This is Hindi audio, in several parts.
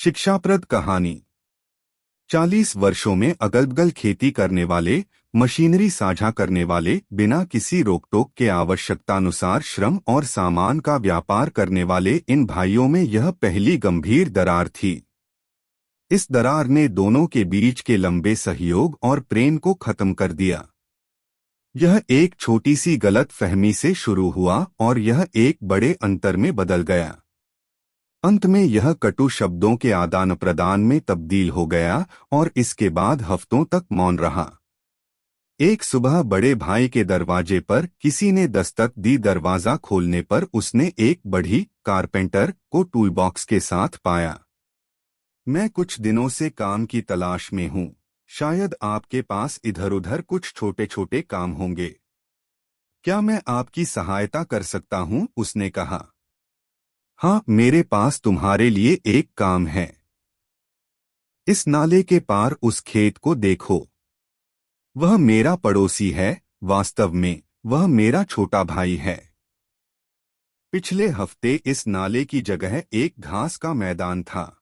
शिक्षाप्रद कहानी। 40 वर्षों में अगल-बगल खेती करने वाले, मशीनरी साझा करने वाले, बिना किसी रोक-टोक के आवश्यकतानुसार श्रम और सामान का व्यापार करने वाले इन भाइयों में यह पहली गंभीर दरार थी। इस दरार ने दोनों के बीच के लंबे सहयोग और प्रेम को खत्म कर दिया। यह एक छोटी सी गलत फहमी से शुरू हुआ और यह एक बड़े अंतर में बदल गया। अंत में यह कटु शब्दों के आदान प्रदान में तब्दील हो गया और इसके बाद हफ्तों तक मौन रहा। एक सुबह बड़े भाई के दरवाजे पर किसी ने दस्तक दी। दरवाजा खोलने पर उसने एक बड़ी कारपेंटर को टूलबॉक्स के साथ पाया। मैं कुछ दिनों से काम की तलाश में हूँ। शायद आपके पास इधर-उधर कुछ छोटे छोटे काम होंगे। क्या मैं आपकी सहायता कर सकता हूँ? उसने कहा। हाँ, मेरे पास तुम्हारे लिए एक काम है। इस नाले के पार उस खेत को देखो। वह मेरा पड़ोसी है। वास्तव में वह मेरा छोटा भाई है। पिछले हफ्ते इस नाले की जगह एक घास का मैदान था,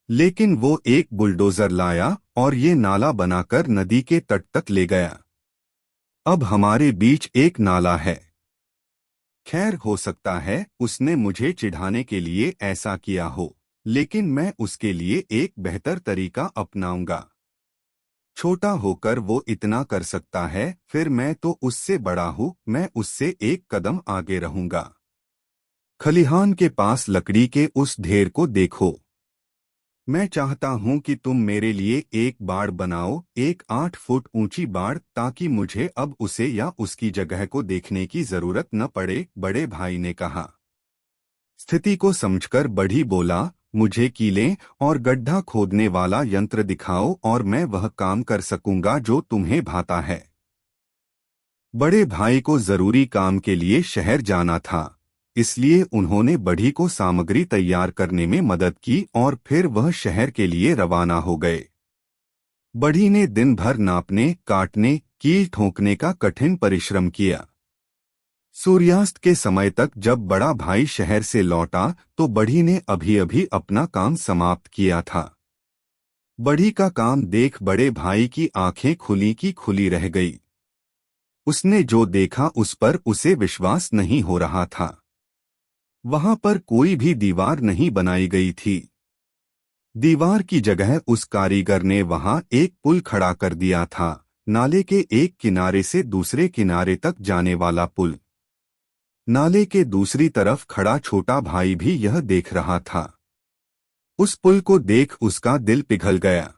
लेकिन वो एक बुलडोजर लाया और ये नाला बनाकर नदी के तट तक ले गया। अब हमारे बीच एक नाला है। खैर, हो सकता है उसने मुझे चिढ़ाने के लिए ऐसा किया हो, लेकिन मैं उसके लिए एक बेहतर तरीका अपनाऊंगा। छोटा होकर वो इतना कर सकता है, फिर मैं तो उससे बड़ा हूँ। मैं उससे एक कदम आगे रहूंगा। खलिहान के पास लकड़ी के उस ढेर को देखो। मैं चाहता हूं कि तुम मेरे लिए एक बाड़ बनाओ, एक 8 फुट ऊंची बाड़, ताकि मुझे अब उसे या उसकी जगह को देखने की जरूरत न पड़े। बड़े भाई ने कहा। स्थिति को समझकर बढ़ी बोला, मुझे कीलें और गड्ढा खोदने वाला यंत्र दिखाओ और मैं वह काम कर सकूंगा जो तुम्हें भाता है। बड़े भाई को जरूरी काम के लिए शहर जाना था, इसलिए उन्होंने बढ़ी को सामग्री तैयार करने में मदद की और फिर वह शहर के लिए रवाना हो गए। बढ़ी ने दिन भर नापने, काटने, कील ठोंकने का कठिन परिश्रम किया। सूर्यास्त के समय तक जब बड़ा भाई शहर से लौटा तो बढ़ी ने अभी-अभी अपना काम समाप्त किया था। बढ़ी का काम देख बड़े भाई की आंखें खुली की खुली रह गई। उसने जो देखा उस पर उसे विश्वास नहीं हो रहा था। वहां पर कोई भी दीवार नहीं बनाई गई थी। दीवार की जगह उस कारीगर ने वहां एक पुल खड़ा कर दिया था, नाले के एक किनारे से दूसरे किनारे तक जाने वाला पुल। नाले के दूसरी तरफ खड़ा छोटा भाई भी यह देख रहा था। उस पुल को देख उसका दिल पिघल गया।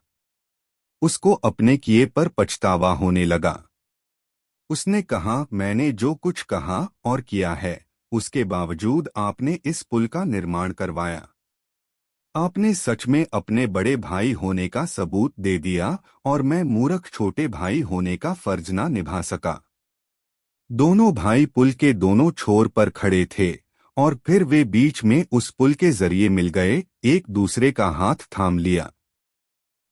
उसको अपने किए पर पछतावा होने लगा। उसने कहा, मैंने जो कुछ कहा और किया है, उसके बावजूद आपने इस पुल का निर्माण करवाया। आपने सच में अपने बड़े भाई होने का सबूत दे दिया और मैं मूर्ख छोटे भाई होने का फर्ज ना निभा सका। दोनों भाई पुल के दोनों छोर पर खड़े थे और फिर वे बीच में उस पुल के जरिए मिल गए, एक दूसरे का हाथ थाम लिया।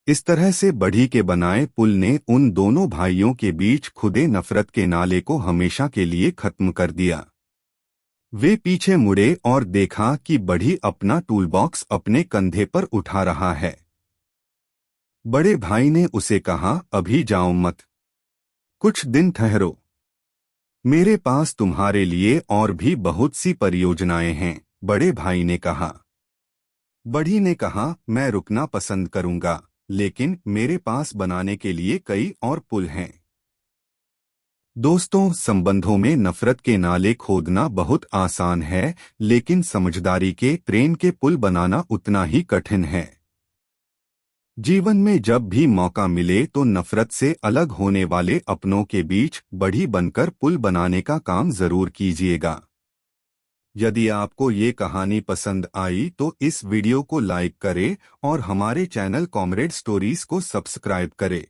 इस तरह से बढ़ी के बनाए पुल ने उन दोनों भाइयों के बीच खुदे नफरत के नाले को हमेशा के लिए खत्म कर दिया। वे पीछे मुड़े और देखा कि बढ़ी अपना टूलबॉक्स अपने कंधे पर उठा रहा है। बड़े भाई ने उसे कहा, अभी जाओ मत, कुछ दिन ठहरो। मेरे पास तुम्हारे लिए और भी बहुत सी परियोजनाएं हैं। बड़े भाई ने कहा। बढ़ी ने कहा, मैं रुकना पसंद करूंगा, लेकिन मेरे पास बनाने के लिए कई और पुल हैं। दोस्तों, संबंधों में नफरत के नाले खोदना बहुत आसान है, लेकिन समझदारी के, प्रेम के पुल बनाना उतना ही कठिन है। जीवन में जब भी मौका मिले तो नफरत से अलग होने वाले अपनों के बीच बढ़ी बनकर पुल बनाने का काम जरूर कीजिएगा। यदि आपको ये कहानी पसंद आई तो इस वीडियो को लाइक करें और हमारे चैनल कॉमरेड स्टोरीज को सब्सक्राइब करें।